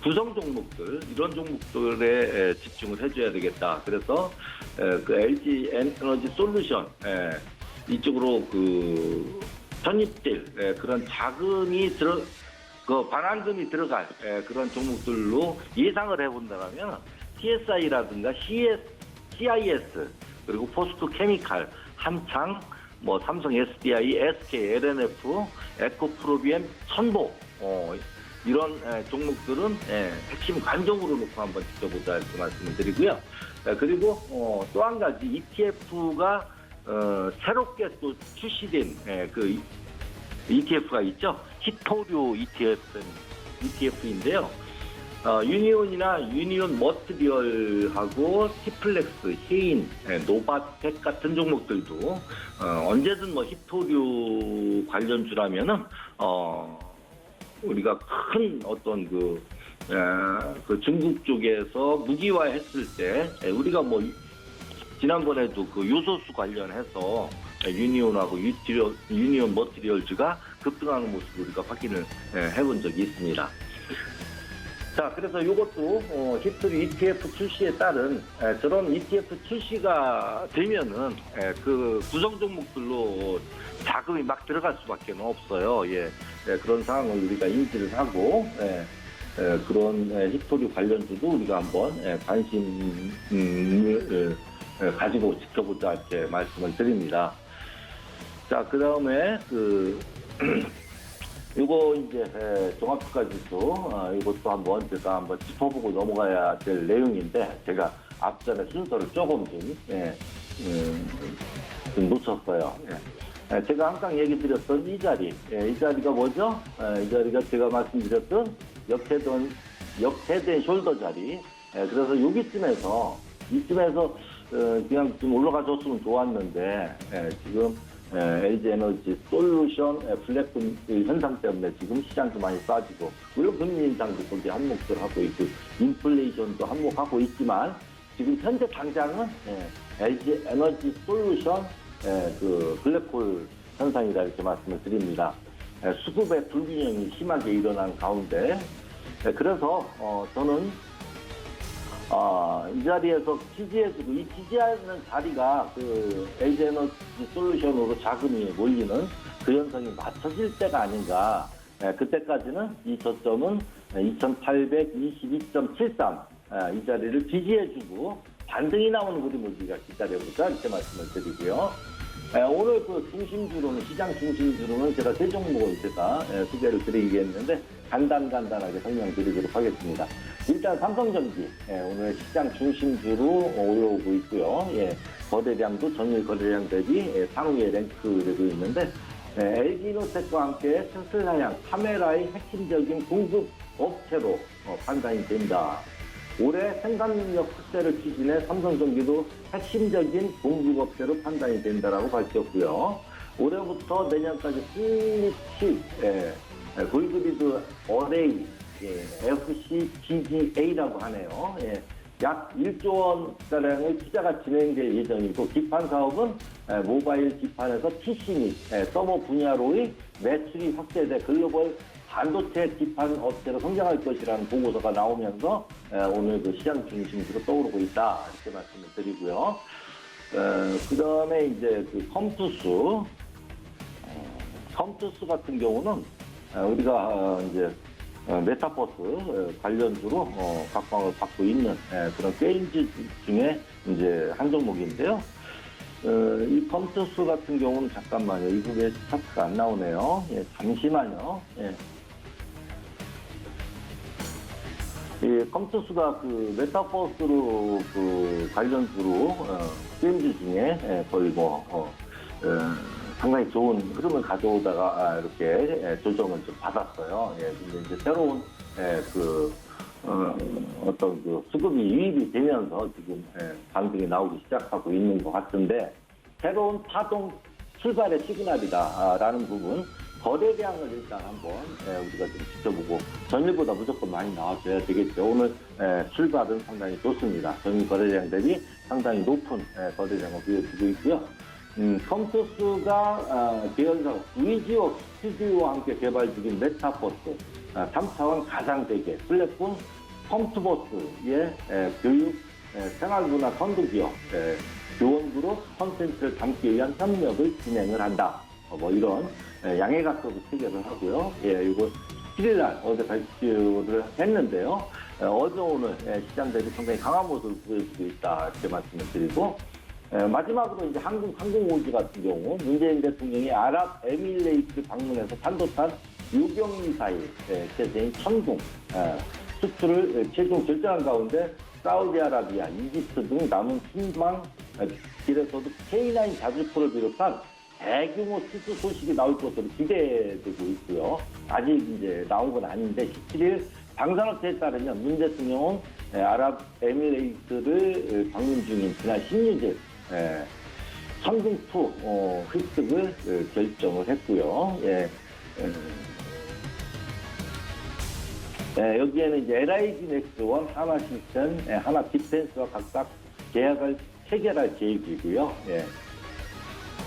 구성 종목들, 이런 종목들에 집중을 해줘야 되겠다. 그래서 LG 에너지 솔루션 이쪽으로 편입될 그런 자금이 반환금이 들어갈 그런 종목들로 예상을 해본다면 TSI라든가 CIS 그리고 포스코 케미칼, 한창, 뭐 삼성 SDI, SK, LNF, 에코프로비엠, 천보 이런 종목들은 핵심 관종으로 놓고 한번 지켜보자 이렇게 말씀을 드리고요. 그리고 또 한 가지 ETF가 새롭게 또 출시된 ETF가 있죠. 히토류 ETF인데요. 유니온이나 유니온 머티리얼하고 티플렉스, 헤인, 노바텍 같은 종목들도 언제든 뭐 히토류 관련주라면은 우리가 큰 어떤 중국 쪽에서 무기화했을 때 우리가 뭐 지난번에도 요소수 관련해서 유니온하고 유니온 머티리얼즈가 급등하는 모습을 우리가 확인을 해본 적이 있습니다. 자, 그래서 이것도 히토류 ETF 출시에 따른 저런 ETF 출시가 되면은 구성 종목들로 자금이 막 들어갈 수밖에 없어요. 그런 상황을 우리가 인지를 하고 그런 히토류 관련주도 우리가 한번 관심을 가지고 지켜보자 이렇게 말씀을 드립니다. 자, 그 다음에 이거 이제 종합주가지수 이것도 한번 제가 한번 짚어보고 넘어가야 될 내용인데 제가 앞전에 순서를 조금 좀 놓쳤어요. 제가 항상 얘기 드렸던 이 자리가 뭐죠? 이 자리가 제가 말씀드렸던 역세대 숄더 자리. 그래서 이쯤에서 그냥 좀 올라가 줬으면 좋았는데 지금 LG 에너지 솔루션 블랙금 현상 때문에 지금 시장도 많이 빠지고 물론 금리 인상도 거기 한몫을 하고 있고 인플레이션도 한몫하고 있지만 지금 현재 당장은 LG 에너지 솔루션 블랙홀 현상이다 이렇게 말씀을 드립니다. 수급의 불균형이 심하게 일어난 가운데 그래서 저는 이 자리에서 지지해주고 이 지지하는 자리가 LG 에너지 솔루션으로 자금이 몰리는 그 현상이 맞춰질 때가 아닌가. 그때까지는 이 저점은 2822.73 이 자리를 지지해주고 반등이 나오는 그림을 우리가 기다려보자 이렇게 말씀을 드리고요. 오늘 중심주로는 시장 중심주로는 제가 세 종목을 제가 소개를 드리겠는데 간단하게 설명드리도록 하겠습니다. 일단 삼성전기 오늘 시장 중심주로 올라오고 있고요. 거래량도 전일 거래량 대비 상위에 랭크되고 있는데 LG노텍과 함께 테슬라향 카메라의 핵심적인 공급 업체로 판단이 된다. 올해 생산 능력 확대를 추진해 삼성전기도 핵심적인 공급업체로 판단이 된다라고 밝혔고요. 올해부터 내년까지 플립칩, 골드리드 어레이, FCGA라고 하네요. 약 1조 원가량의 투자가 진행될 예정이고, 기판 사업은 모바일 기판에서 PC 및 서버 분야로의 매출이 확대돼 글로벌 반도체 기판 업체로 성장할 것이라는 보고서가 나오면서 오늘 그 시장 중심으로 떠오르고 있다, 이렇게 말씀을 드리고요. 그 다음에 이제 그 컴투스 같은 경우는 우리가 이제 메타버스 관련주로 각광을 받고 있는 그런 게임즈 중에 이제 한 종목인데요. 이 컴투스 같은 경우는 잠깐만요. 이쪽에 차트가 안 나오네요. 잠시만요. 이 컴투스가 그 메타버스로 그 관련주로 게임즈 중에 거의 상당히 좋은 흐름을 가져오다가 이렇게 조정을 좀 받았어요. 근데 이제 새로운 어떤 그 수급이 유입이 되면서 지금 반등이 나오기 시작하고 있는 것 같은데, 새로운 파동 출발의 시그널이다라는 부분, 거래량을 일단 한번 우리가 좀 지켜보고, 전일보다 무조건 많이 나와줘야 되겠죠. 오늘 출발은 상당히 좋습니다. 전일 거래량 대비 상당히 높은 거래량을 보여주고 있고요. 컴투스가 계열사 위지오 스튜디오와 함께 개발 중인 메타버스 3차원 가상세계 플랫폼 컴투버스의 교육, 생활문화 선도기업 교원그룹 콘텐츠를 담기 위한 협력을 진행을 한다. 이런 양해각서도 체결을 하고요. 이거 7일날 어제 발표를 했는데요. 어제 오늘 시장 대비 상당히 강한 모습을 보여주고 있다, 이렇게 말씀을 드리고, 마지막으로 이제 한국 항공우주 같은 경우 문재인 대통령이 아랍에미레이트 방문해서 탄도탄 유경미사일 제재인 천궁 수출을 최종 결정한 가운데 사우디아라비아, 이집트 등 남은 순방 길에서도 K9 자주포를 비롯한 대규모 수출 소식이 나올 것으로 기대되고 있고요. 아직 이제 나온 건 아닌데 17일 방산업체에 따르면 문 대통령은 아랍에미레이트를 방문 중인 지난 16일 천궁2 획득을 결정을 했고요. 여기에는 이제 LIG 넥스원, 하나 시스템, 하나 디펜스와 각각 계약을 체결할 계획이고요.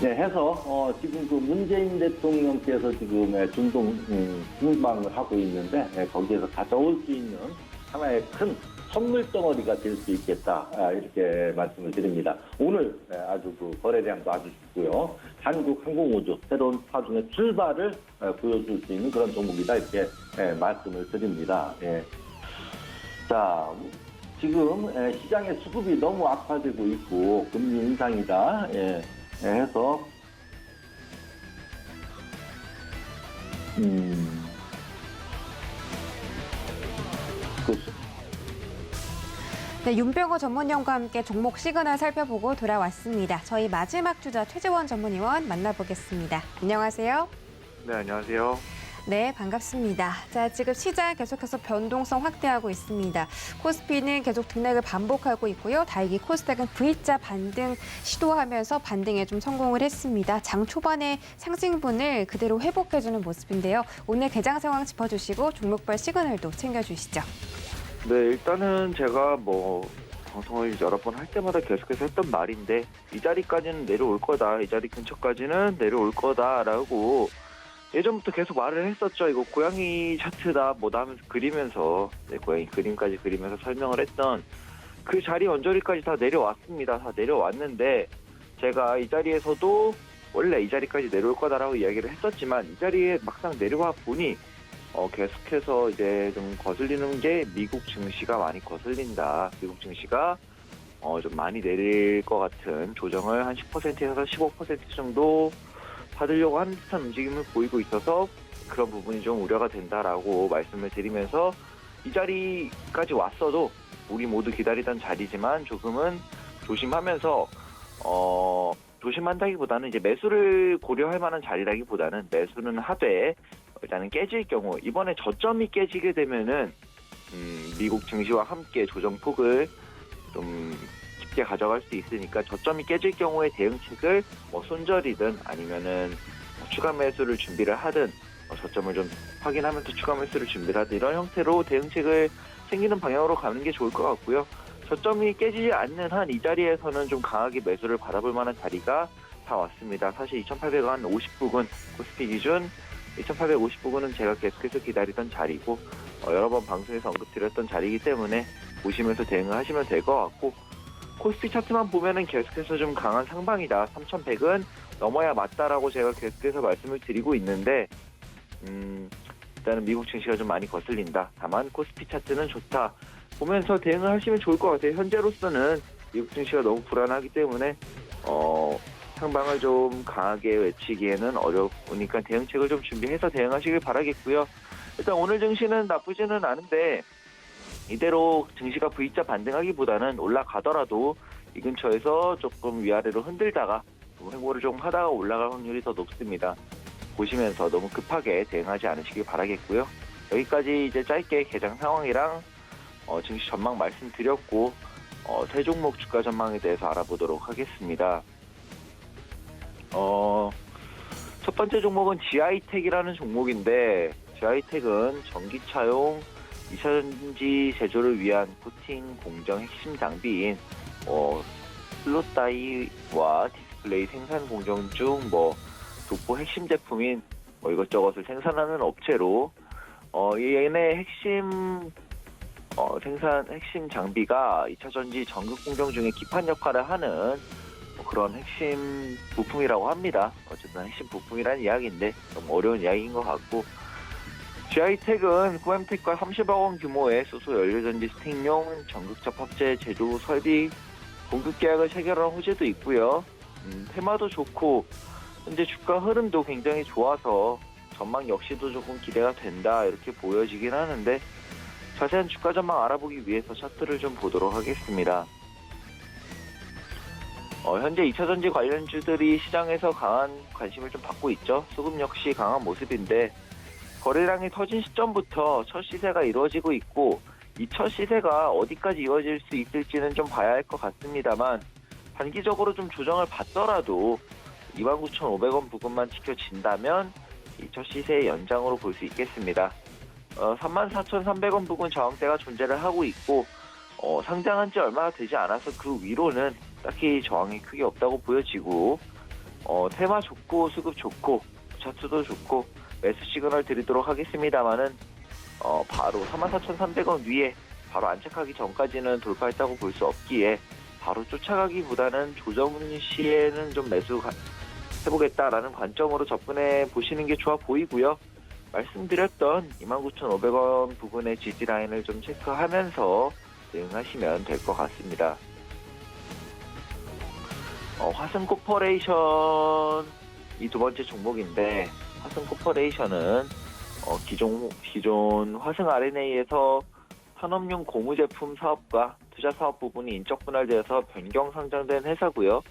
해서 지금 그 문재인 대통령께서 지금 중동 순방을 하고 있는데 거기에서 가져올 수 있는 하나의 큰 선물 덩어리가 될 수 있겠다, 이렇게 말씀을 드립니다. 오늘 아주 그 거래량도 아주 좋고요. 한국 항공우주 새로운 파종의 출발을 보여줄 수 있는 그런 종목이다, 이렇게 말씀을 드립니다. 자, 지금 시장의 수급이 너무 악화되고 있고 금리 인상이다 해서 네, 윤병호 전문위원과 함께 종목 시그널 살펴보고 돌아왔습니다. 저희 마지막 주자 최재원 전문위원 만나보겠습니다. 안녕하세요. 네, 안녕하세요. 네, 반갑습니다. 자, 지금 시장 계속해서 변동성 확대하고 있습니다. 코스피는 계속 등락을 반복하고 있고요. 다행히 코스닥은 V자 반등 시도하면서 반등에 좀 성공을 했습니다. 장 초반에 상승분을 그대로 회복해주는 모습인데요. 오늘 개장 상황 짚어주시고 종목별 시그널도 챙겨주시죠. 네, 일단은 제가 방송을 여러 번 할 때마다 계속해서 했던 말인데, 이 자리까지는 내려올 거다, 이 자리 근처까지는 내려올 거다라고 예전부터 계속 말을 했었죠. 이거 고양이 차트다 하면서 그리면서, 고양이 그림까지 그리면서 설명을 했던 그 자리 언저리까지 다 내려왔습니다. 다 내려왔는데, 제가 이 자리에서도 원래 이 자리까지 내려올 거다라고 이야기를 했었지만, 이 자리에 막상 내려와 보니 계속해서 이제 좀 거슬리는 게 미국 증시가 많이 거슬린다. 미국 증시가 좀 많이 내릴 것 같은 조정을 한 10%에서 15% 정도 받으려고 하는 듯한 움직임을 보이고 있어서 그런 부분이 좀 우려가 된다라고 말씀을 드리면서, 이 자리까지 왔어도 우리 모두 기다리던 자리지만 조금은 조심하면서 조심한다기보다는 이제 매수를 고려할 만한 자리라기보다는 매수는 하되 일단은 깨질 경우, 이번에 저점이 깨지게 되면은 미국 증시와 함께 조정폭을 좀 깊게 가져갈 수 있으니까 저점이 깨질 경우에 대응책을 뭐 손절이든 아니면은 추가 매수를 준비를 하든 저점을 좀 확인하면서 추가 매수를 준비를 하든 이런 형태로 대응책을 챙기는 방향으로 가는 게 좋을 것 같고요. 저점이 깨지지 않는 한 이 자리에서는 좀 강하게 매수를 받아볼 만한 자리가 다 왔습니다. 사실 2850부근 코스피 기준 2850부근은 제가 계속해서 기다리던 자리고 여러 번 방송에서 언급드렸던 자리이기 때문에 보시면서 대응을 하시면 될 것 같고 코스피 차트만 보면은 계속해서 좀 강한 상방이다. 3100은 넘어야 맞다라고 제가 계속해서 말씀을 드리고 있는데 일단은 미국 증시가 좀 많이 거슬린다. 다만 코스피 차트는 좋다. 보면서 대응을 하시면 좋을 것 같아요. 현재로서는 미국 증시가 너무 불안하기 때문에 상방을 좀 강하게 외치기에는 어려우니까 대응책을 좀 준비해서 대응하시길 바라겠고요. 일단 오늘 증시는 나쁘지는 않은데 이대로 증시가 V자 반등하기보다는 올라가더라도 이 근처에서 조금 위아래로 흔들다가 횡보를 좀 하다가 올라갈 확률이 더 높습니다. 보시면서 너무 급하게 대응하지 않으시길 바라겠고요. 여기까지 이제 짧게 개장 상황이랑 증시 전망 말씀드렸고 세 종목 주가 전망에 대해서 알아보도록 하겠습니다. 첫 번째 종목은 GI텍이라는 종목인데 GI텍은 전기차용 2차전지 제조를 위한 코팅 공정 핵심 장비인 슬롯 다이와 디스플레이 생산 공정 중 독보 핵심 제품인 이것저것을 생산하는 업체로 얘네 핵심 핵심 장비가 2차전지 전극 공정 중에 기판 역할을 하는 그런 핵심 부품이라고 합니다. 어쨌든 핵심 부품이라는 이야기인데 너무 어려운 이야기인 것 같고 GI텍은 꾸엠텍과 30억 원 규모의 수소 연료전지 스틱용 전극적 합재 제조 설비 공급 계약을 체결한 호재도 있고요. 테마도 좋고 현재 주가 흐름도 굉장히 좋아서 전망 역시도 조금 기대가 된다 이렇게 보여지긴 하는데 자세한 주가 전망 알아보기 위해서 차트를 좀 보도록 하겠습니다. 현재 2차전지 관련주들이 시장에서 강한 관심을 좀 받고 있죠. 수급 역시 강한 모습인데 거래량이 터진 시점부터 첫 시세가 이루어지고 있고 이 첫 시세가 어디까지 이루어질 수 있을지는 좀 봐야 할 것 같습니다만 단기적으로 좀 조정을 받더라도 29,500원 부근만 지켜진다면 이 첫 시세의 연장으로 볼 수 있겠습니다. 34,300원 부근 저항대가 존재를 하고 있고 상장한 지 얼마 되지 않아서 그 위로는 딱히 저항이 크게 없다고 보여지고 테마 좋고 수급 좋고 차트도 좋고 매수 시그널 드리도록 하겠습니다만은 바로 34,300원 위에 바로 안착하기 전까지는 돌파했다고 볼 수 없기에 바로 쫓아가기보다는 조정 시에는 좀 매수 해보겠다라는 관점으로 접근해 보시는 게 좋아 보이고요. 말씀드렸던 29,500원 부근의 지지 라인을 좀 체크하면서 대응하시면 될 것 같습니다. 화승코퍼레이션이 두 번째 종목인데 화승코퍼레이션은 기존 화승 R&A에서 산업용 고무 제품 사업과 투자 사업 부분이 인적 분할되어서 변경 상장된 회사고요.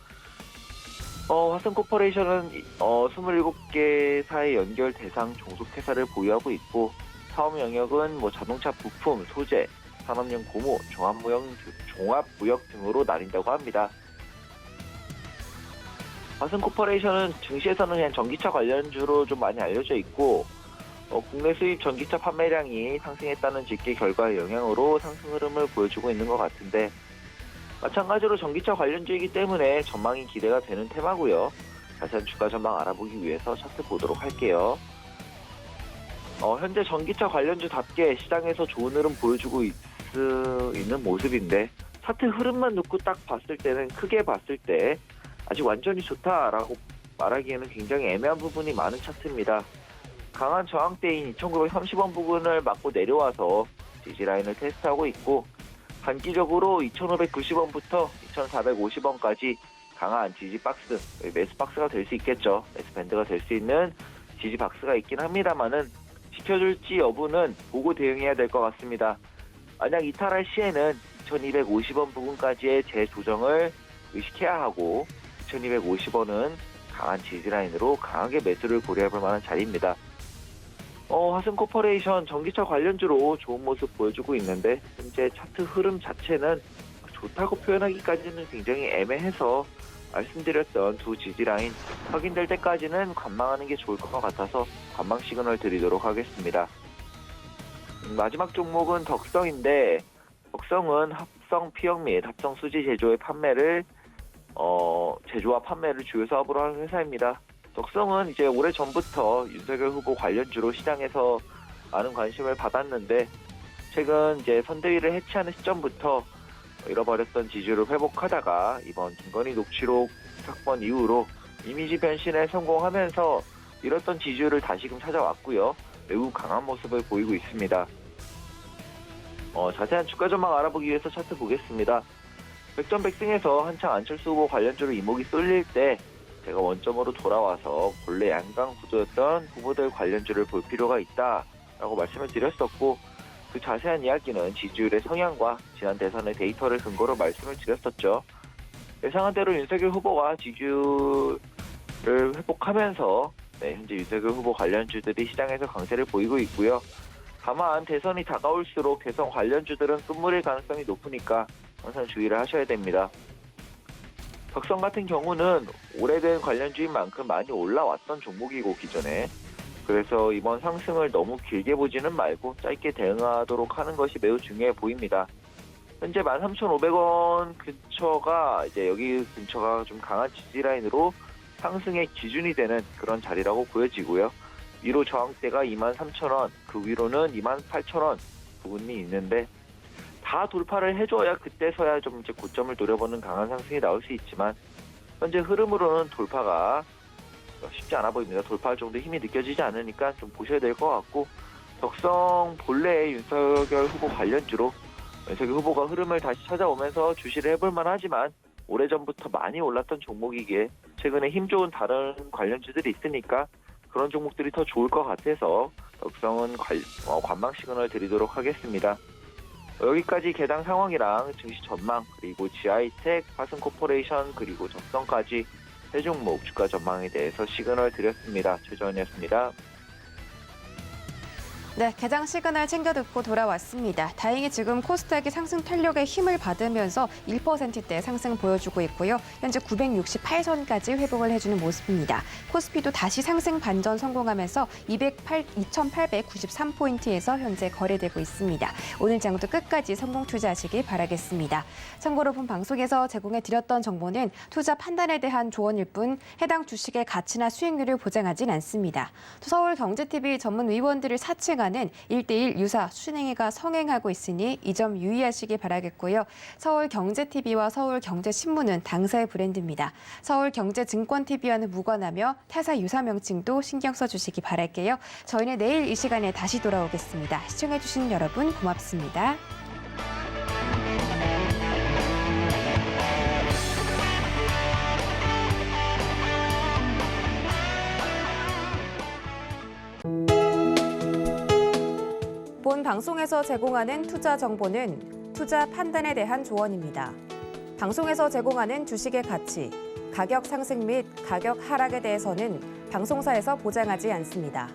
화승코퍼레이션은 27개사의 연결 대상 종속회사를 보유하고 있고 사업 영역은 자동차 부품, 소재, 산업용 고무, 종합무역 등으로 나뉜다고 합니다. 화승코퍼레이션은 증시에서는 그냥 전기차 관련주로 좀 많이 알려져 있고 국내 수입 전기차 판매량이 상승했다는 집계 결과의 영향으로 상승 흐름을 보여주고 있는 것 같은데 마찬가지로 전기차 관련주이기 때문에 전망이 기대가 되는 테마고요. 자세한 주가 전망 알아보기 위해서 차트 보도록 할게요. 현재 전기차 관련주답게 시장에서 좋은 흐름 보여주고 있는 모습인데 차트 흐름만 놓고 딱 봤을 때는 크게 봤을 때 아직 완전히 좋다라고 말하기에는 굉장히 애매한 부분이 많은 차트입니다. 강한 저항대인 2,930원 부근을 맞고 내려와서 지지라인을 테스트하고 있고 단기적으로 2,590원부터 2,450원까지 강한 지지 박스, 매수 박스가 될 수 있겠죠. 매수 밴드가 될 수 있는 지지 박스가 있긴 합니다만은 지켜줄지 여부는 보고 대응해야 될 것 같습니다. 만약 이탈할 시에는 2,250원 부근까지의 재조정을 의식해야 하고 2,250원은 강한 지지라인으로 강하게 매수를 고려해볼 만한 자리입니다. 화승코퍼레이션 전기차 관련주로 좋은 모습 보여주고 있는데 현재 차트 흐름 자체는 좋다고 표현하기까지는 굉장히 애매해서 말씀드렸던 두 지지라인 확인될 때까지는 관망하는 게 좋을 것 같아서 관망 시그널 드리도록 하겠습니다. 마지막 종목은 덕성인데 덕성은 합성 피혁 및 합성 수지 제조의 판매를 제조와 판매를 주요 사업으로 하는 회사입니다. 덕성은 이제 오래 전부터 윤석열 후보 관련주로 시장에서 많은 관심을 받았는데 최근 이제 선대위를 해체하는 시점부터 잃어버렸던 지지를 회복하다가 이번 김건희 녹취록 사건 이후로 이미지 변신에 성공하면서 잃었던 지지율을 다시금 찾아왔고요. 매우 강한 모습을 보이고 있습니다. 자세한 주가 전망 알아보기 위해서 차트 보겠습니다. 백전백승에서 한창 안철수 후보 관련주로 이목이 쏠릴 때 제가 원점으로 돌아와서 본래 양강 구도였던 후보들 관련주를 볼 필요가 있다라고 말씀을 드렸었고 그 자세한 이야기는 지지율의 성향과 지난 대선의 데이터를 근거로 말씀을 드렸었죠. 예상한 대로 윤석열 후보가 지지율을 회복하면서 현재 윤석열 후보 관련주들이 시장에서 강세를 보이고 있고요. 다만 대선이 다가올수록 대선 관련주들은 끝물일 가능성이 높으니까 항상 주의를 하셔야 됩니다. 덕성 같은 경우는 오래된 관련주인 만큼 많이 올라왔던 종목이고 기존에 그래서 이번 상승을 너무 길게 보지는 말고 짧게 대응하도록 하는 것이 매우 중요해 보입니다. 현재 13,500원 근처가 이제 여기 근처가 좀 강한 지지라인으로 상승의 기준이 되는 그런 자리라고 보여지고요. 위로 저항대가 23,000원, 그 위로는 28,000원 부분이 있는데 다 돌파를 해줘야 그때서야 좀 이제 고점을 노려보는 강한 상승이 나올 수 있지만 현재 흐름으로는 돌파가 쉽지 않아 보입니다. 돌파할 정도 힘이 느껴지지 않으니까 좀 보셔야 될 것 같고 덕성 본래의 윤석열 후보 관련주로 윤석열 후보가 흐름을 다시 찾아오면서 주시를 해볼 만하지만 오래전부터 많이 올랐던 종목이기에 최근에 힘 좋은 다른 관련주들이 있으니까 그런 종목들이 더 좋을 것 같아서 덕성은 관망 시그널 드리도록 하겠습니다. 여기까지 개당 상황이랑 증시 전망 그리고 지하이텍, 화승코퍼레이션 그리고 덕성까지 세 종목 주가 전망에 대해서 시그널 드렸습니다. 최정원이었습니다. 네, 개장 시그널 챙겨 듣고 돌아왔습니다. 다행히 지금 코스닥이 상승 탄력에 힘을 받으면서 1%대 상승 보여주고 있고요. 현재 968선까지 회복을 해주는 모습입니다. 코스피도 다시 상승 반전 성공하면서 2,893포인트에서 현재 거래되고 있습니다. 오늘 장도 끝까지 성공 투자하시길 바라겠습니다. 참고로 본 방송에서 제공해드렸던 정보는 투자 판단에 대한 조언일 뿐 해당 주식의 가치나 수익률을 보장하진 않습니다. 서울경제TV 전문 위원들을 사칭하는 1:1 유사 순행위가 성행하고 있으니 이 점 유의하시기 바라겠고요. 서울경제TV와 서울경제신문은 당사의 브랜드입니다. 서울경제증권TV와는 무관하며 타사 유사 명칭도 신경 써주시기 바랄게요. 저희는 내일 이 시간에 다시 돌아오겠습니다. 시청해주신 여러분 고맙습니다. 본 방송에서 제공하는 투자 정보는 투자 판단에 대한 조언입니다. 방송에서 제공하는 주식의 가치, 가격 상승 및 가격 하락에 대해서는 방송사에서 보장하지 않습니다.